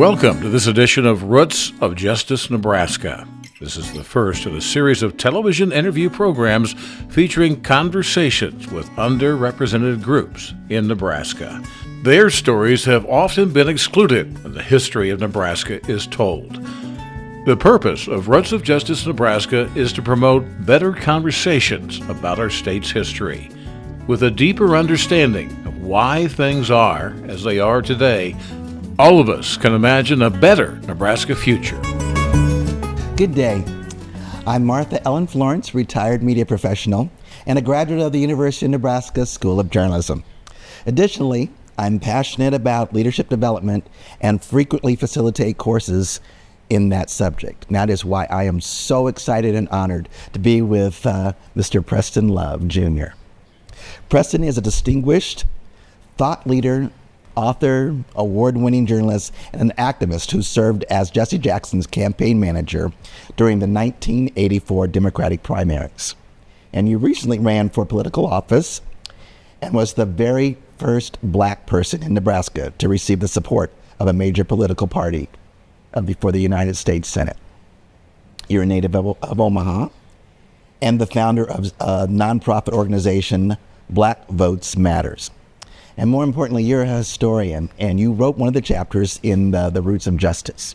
Welcome to this edition of Roots of Justice, Nebraska. This is the first in a series of television interview programs featuring conversations with underrepresented groups in Nebraska. Their stories have often been excluded when the history of Nebraska is told. The purpose of Roots of Justice Nebraska is to promote better conversations about our state's history. With a deeper understanding of why things are as they are today, all of us can imagine a better Nebraska future. Good day. I'm Martha Ellen Florence, retired media professional and a graduate of the University of Nebraska School of Journalism. Additionally, I'm passionate about leadership development and frequently facilitate courses in that subject. And that is why I am so excited and honored to be with Mr. Preston Love, Jr. Preston is a distinguished thought leader, author, award-winning journalist, and an activist who served as Jesse Jackson's campaign manager during the 1984 Democratic primaries. And you recently ran for political office and was the very first black person in Nebraska to receive the support of a major political party before the United States Senate. You're a native of Omaha and the founder of a nonprofit organization, Black Votes Matters. And more importantly, you're a historian, and you wrote one of the chapters in the Roots of Justice.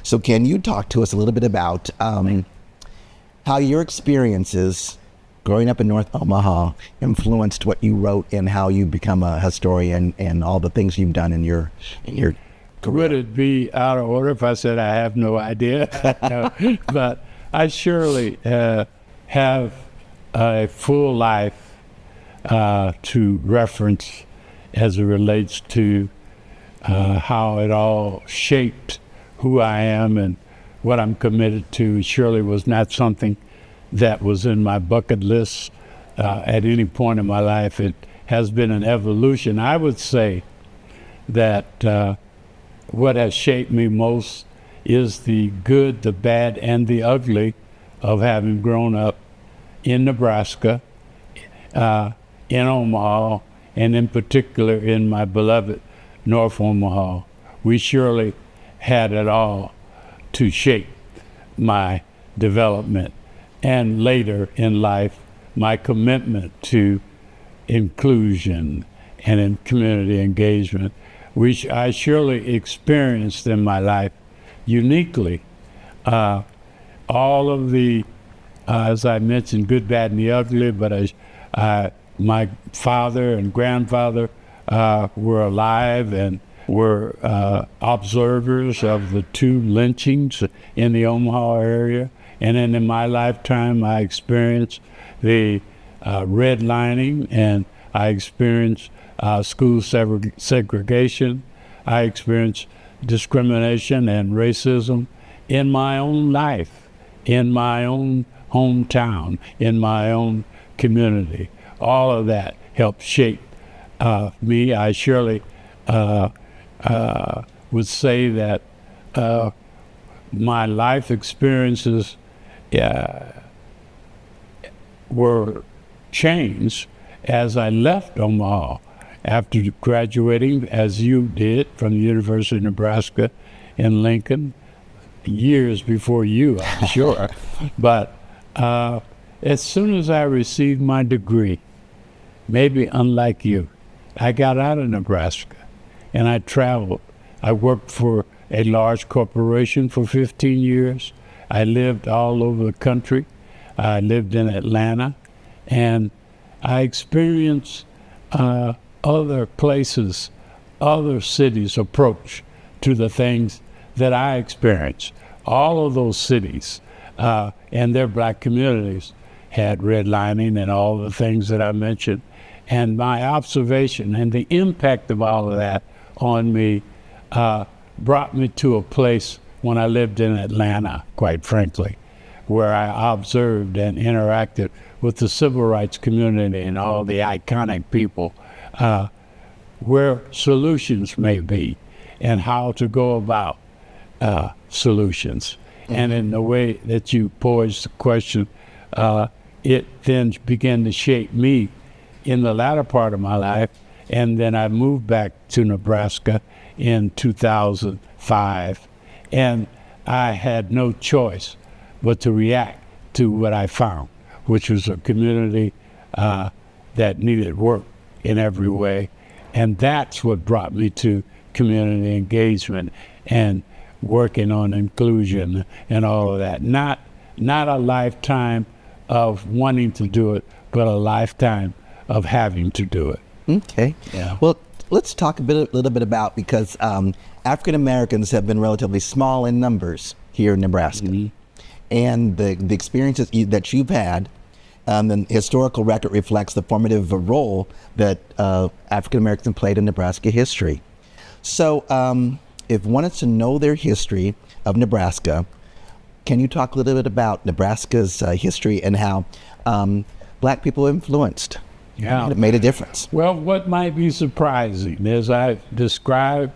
So can you talk to us a little bit about how your experiences growing up in North Omaha influenced what you wrote and how you become a historian and all the things you've done in your career? Would it be out of order if I said I have no idea? No, but I surely have a full life to reference as it relates to how it all shaped who I am and what I'm committed to. It surely was not something that was in my bucket list at any point in my life. It has been an evolution. I would say that what has shaped me most is the good, the bad, and the ugly of having grown up in Nebraska, in Omaha, and in particular in my beloved North Omaha. We surely had it all to shape my development and later in life, my commitment to inclusion and in community engagement, which I surely experienced in my life uniquely. All of the, as I mentioned, good, bad, and the ugly, but my father and grandfather were alive and were observers of the two lynchings in the Omaha area. And then in my lifetime, I experienced the redlining, and I experienced school segregation. I experienced discrimination and racism in my own life, in my own hometown, in my own community. All of that helped shape me. I surely would say that my life experiences were changed as I left Omaha after graduating, as you did, from the University of Nebraska in Lincoln, years before you, I'm sure. But as soon as I received my degree, maybe unlike you, I got out of Nebraska and I traveled. I worked for a large corporation for 15 years. I lived all over the country. I lived in Atlanta, and I experienced other places, other cities' approach to the things that I experienced. All of those cities and their black communities had redlining and all the things that I mentioned. And my observation and the impact of all of that on me brought me to a place when I lived in Atlanta, quite frankly, where I observed and interacted with the civil rights community and all the iconic people, where solutions may be and how to go about solutions. Mm-hmm. And in the way that you posed the question, it then began to shape me in the latter part of my life And then I moved back to Nebraska in 2005. And I had no choice but to react to what I found, which was a community that needed work in every way. And that's what brought me to community engagement and working on inclusion and all of that. Not a lifetime of wanting to do it, but a lifetime of having to do it. Okay. Yeah. Well, let's talk a little bit about, because African Americans have been relatively small in numbers here in Nebraska. Mm-hmm. And the experiences that you've had, the historical record reflects the formative role that African Americans played in Nebraska history. So if one is to know their history of Nebraska, can you talk a little bit about Nebraska's history and how black people influenced? Yeah. And it made a difference. Well, what might be surprising is I described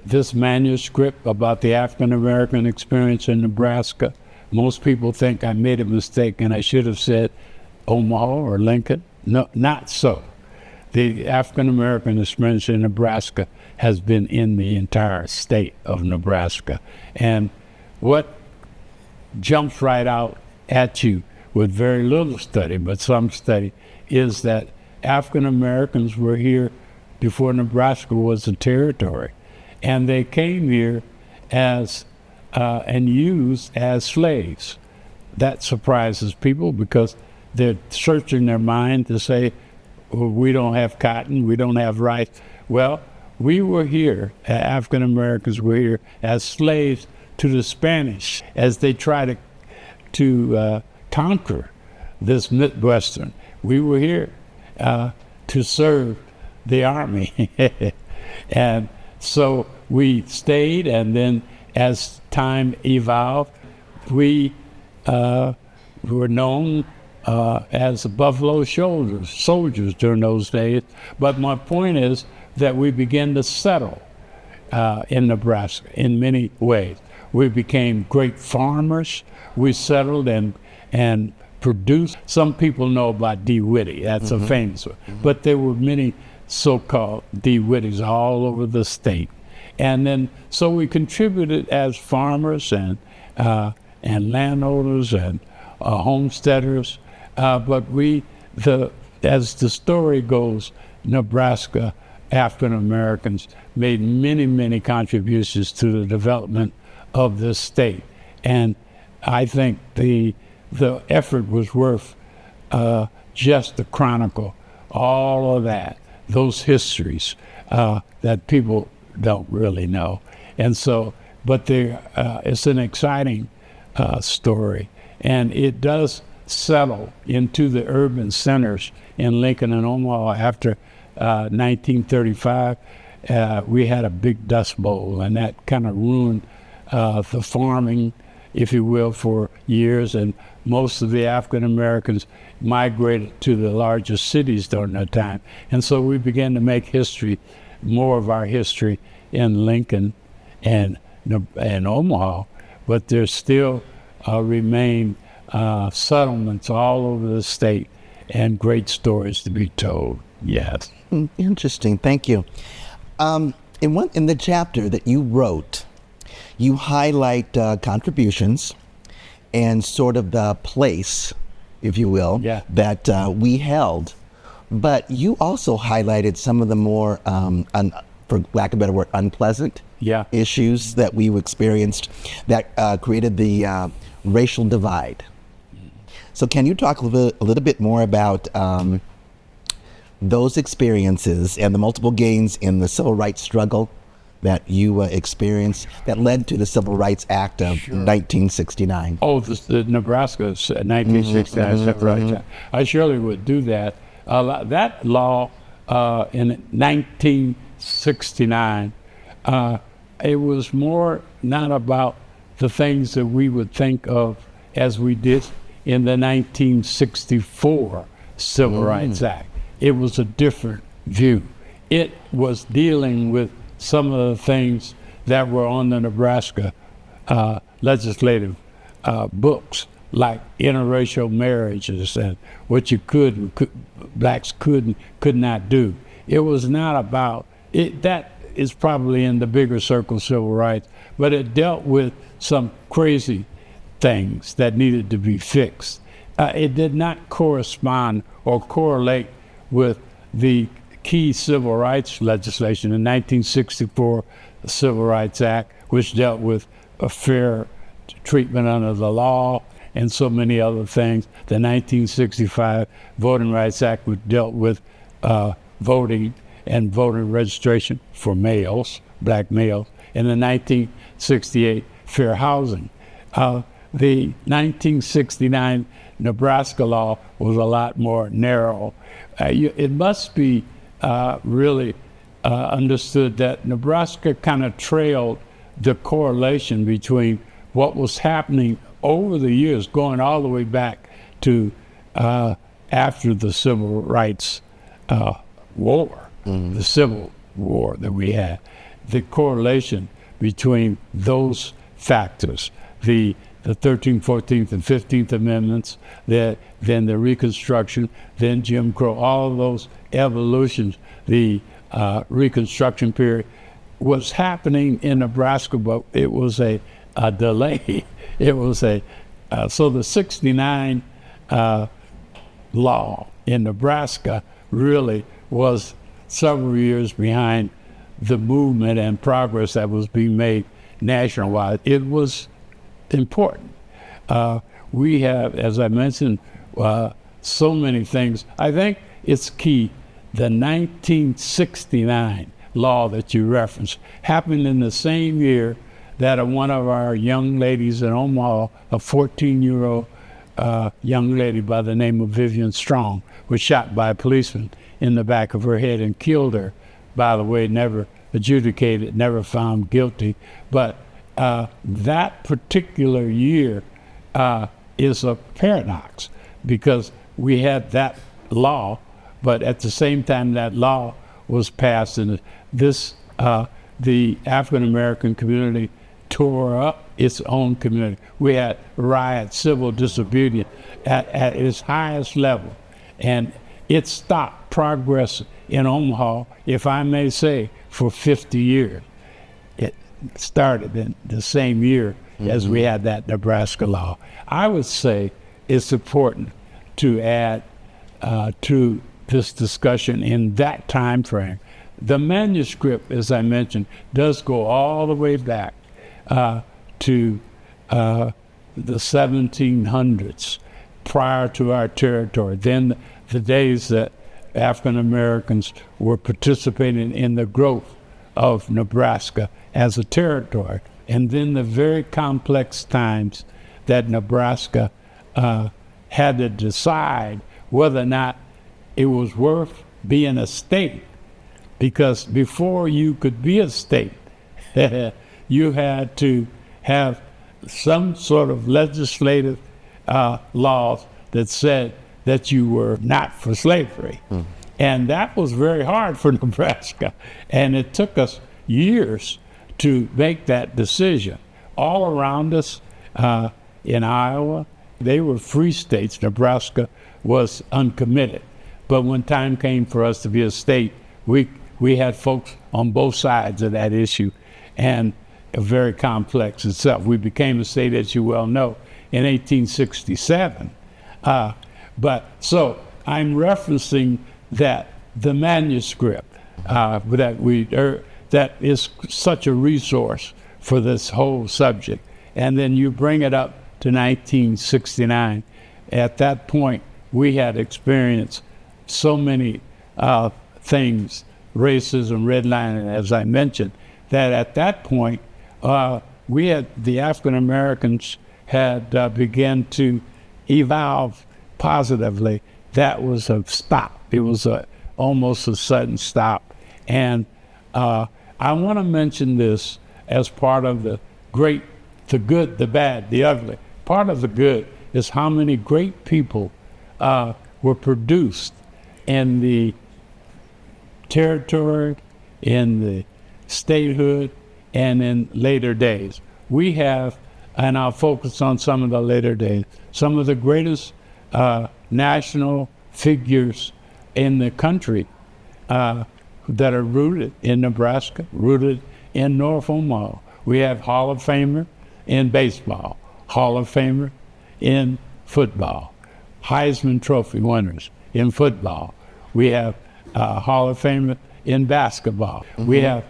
this manuscript about the African American experience in Nebraska. Most people think I made a mistake and I should have said Omaha or Lincoln. No, not so. The African American experience in Nebraska has been in the entire state of Nebraska. And what jumps right out at you with very little study, but some study, is that African Americans were here before Nebraska was a territory. And they came here as and used as slaves. That surprises people because they're searching their mind to say, well, we don't have cotton, we don't have rice. Well, we were here, African Americans were here as slaves to the Spanish as they tried to conquer this Midwestern. We were here to serve the army. And so we stayed, and then as time evolved, we were known as the Buffalo soldiers during those days. But my point is that we began to settle in Nebraska in many ways. We became great farmers. We settled and produced. Some people know about D. Whitty. That's a famous one. But there were many so-called D. Whittys all over the state. And then, so we contributed as farmers and landowners and homesteaders. But as the story goes, Nebraska African Americans made many, many contributions to the development of this state. And I think the effort was worth just to chronicle all of that, those histories that people don't really know. And so, but it's an exciting story. And it does settle into the urban centers in Lincoln and Omaha after 1935. We had a big dust bowl, and that kind of ruined the farming, if you will, for years. And most of the African Americans migrated to the larger cities during that time. And so we began to make history, more of our history, in Lincoln and Omaha. But there still remain settlements all over the state and great stories to be told. Yes. Interesting. Thank you. In the chapter that you wrote, you highlight contributions and sort of the place, if you will, that we held. But you also highlighted some of the more, for lack of a better word, unpleasant issues that we experienced that created the racial divide. So can you talk a little bit more about those experiences and the multiple gains in the civil rights struggle that you experienced that led to the Civil Rights Act of 1969? Oh, the Nebraska's 1969 Civil Rights Act. I surely would do that. That law in 1969, it was more not about the things that we would think of as we did in the 1964 Civil Rights Act. It was a different view. It was dealing with some of the things that were on the Nebraska legislative books like interracial marriages and what you blacks could not do. It was not about it. That is probably in the bigger circle of civil rights, but it dealt with some crazy things that needed to be fixed. It did not correspond or correlate with the key civil rights legislation. In 1964, the Civil Rights Act, which dealt with a fair treatment under the law and so many other things. The 1965 Voting Rights Act, which dealt with voting and voter registration for males, black males, and the 1968 Fair Housing. The 1969 Nebraska law was a lot more narrow. It must be really understood that Nebraska kind of trailed the correlation between what was happening over the years, going all the way back to after the Civil Rights War, the Civil War that we had. The correlation between those factors, the 13th, 14th, and 15th Amendments, then the Reconstruction, then Jim Crow, all of those evolutions, the Reconstruction period was happening in Nebraska, but it was a delay. It was so the 69 law in Nebraska really was several years behind the movement and progress that was being made nationwide. It was important. We have, as I mentioned, so many things. I think it's key. The 1969 law that you referenced happened in the same year that one of our young ladies in Omaha, a 14-year-old young lady by the name of Vivian Strong, was shot by a policeman in the back of her head and killed her. By the way, never adjudicated, never found guilty. But that particular year is a paradox because we had that law, but at the same time that law was passed, and this the African American community tore up its own community. We had riots, civil disobedience at its highest level, and it stopped progress in Omaha, if I may say, for 50 years. It started in the same year as we had that Nebraska law. I would say it's important to add to this discussion in that time frame. The manuscript, as I mentioned, does go all the way back to the 1700s, prior to our territory. Then the days that African Americans were participating in the growth of Nebraska as a territory, and then the very complex times that Nebraska had to decide whether or not it was worth being a state, because before you could be a state, you had to have some sort of legislative laws that said that you were not for slavery. And that was very hard for Nebraska. And it took us years to make that decision. All around us in Iowa, they were free states. Nebraska was uncommitted. But when time came for us to be a state, we had folks on both sides of that issue, and very complex itself. We became a state, as you well know, in 1867. But so I'm referencing that the manuscript that is such a resource for this whole subject. And then you bring it up to 1969. At that point, we had experienced so many things, racism, redlining, as I mentioned, that at that point, the African Americans had begun to evolve positively. That was a stop. It was almost a sudden stop. And I want to mention this as part of the great, the good, the bad, the ugly. Part of the good is how many great people were produced in the territory, in the statehood, and in later days. We have and I'll focus on some of the later days. Some of the greatest national figures in the country that are rooted in Nebraska, rooted in North Omaha. We have Hall of Famer in baseball, Hall of Famer in football, Heisman Trophy winners in football. We have Hall of Famer in basketball. We have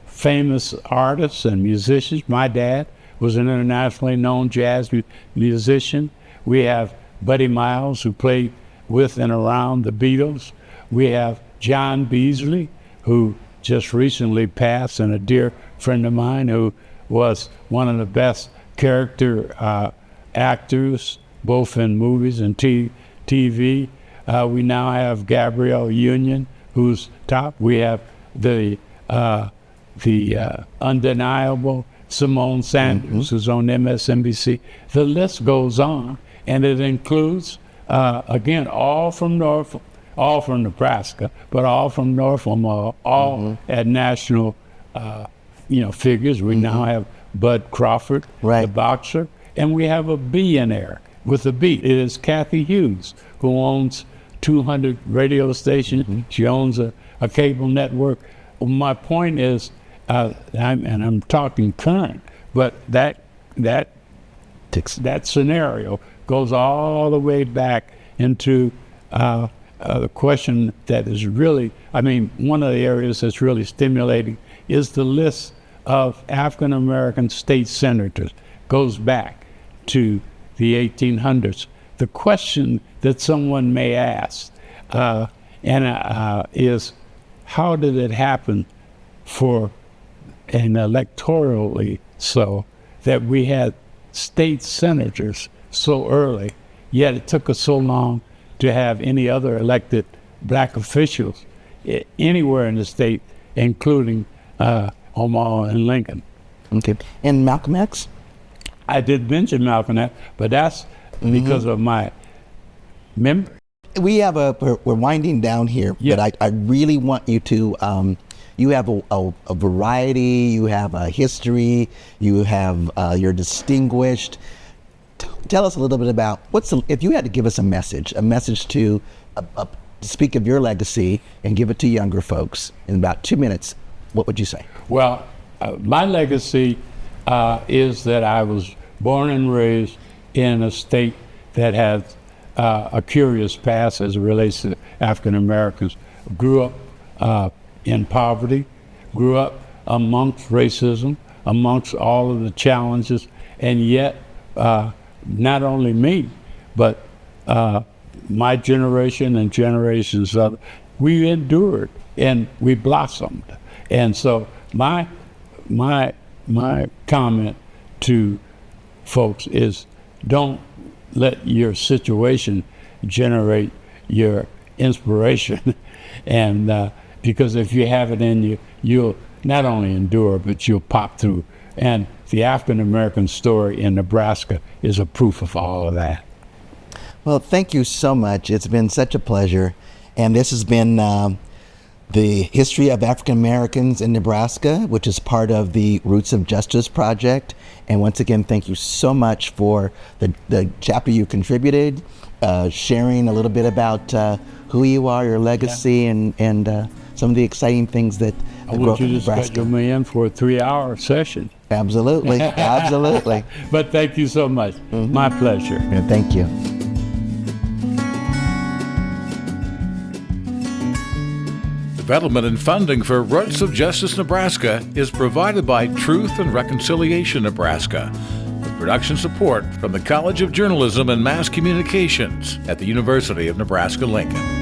famous artists and musicians. My dad was an internationally known jazz musician. We have Buddy Miles, who played with and around the Beatles. We have John Beasley, who just recently passed, and a dear friend of mine who was one of the best character actors, both in movies and TV. We now have Gabrielle Union, who's top. We have the undeniable Simone Sanders, who's on MSNBC. The list goes on, and it includes, again, all from Nebraska, but all from North Omaha, all at national, figures. We now have Bud Crawford, the boxer, and we have a billionaire with a B. It is Kathy Hughes, who owns 200 radio stations. She owns a cable network. My point is, I'm talking current, but that scenario goes all the way back into the question that is really, one of the areas that's really stimulating is the list of African American state senators. Goes back to the 1800s. The question that someone may ask is, how did it happen for and electorally so that we had state senators so early, yet it took us so long to have any other elected black officials anywhere in the state, including Omaha and Lincoln. Okay. And Malcolm X? I did mention Malcolm X, but that's because of my memory. We're winding down here, but I really want you to, you have a variety, you have a history, you have, you're distinguished. Tell us a little bit about, if you had to give us a message to speak of your legacy and give it to younger folks in about 2 minutes, what would you say? Well, my legacy is that I was born and raised in a state that has a curious past as it relates to African Americans. Grew up in poverty, grew up amongst racism, amongst all of the challenges, and yet not only me, but my generation and generations of, we endured and we blossomed. And so my comment to folks is, don't let your situation generate your inspiration. And because if you have it in you, you'll not only endure, but you'll pop through. And the African American story in Nebraska is a proof of all of that. Well, thank you so much. It's been such a pleasure. And this has been the history of African Americans in Nebraska, which is part of the Roots of Justice Project. And once again, thank you so much for the chapter you contributed, sharing a little bit about who you are, your legacy, and some of the exciting things that I want you to schedule me in for a 3-hour session. Absolutely, absolutely. But thank you so much. My pleasure. Yeah, thank you. Development and funding for Roots of Justice Nebraska is provided by Truth and Reconciliation Nebraska, with production support from the College of Journalism and Mass Communications at the University of Nebraska-Lincoln.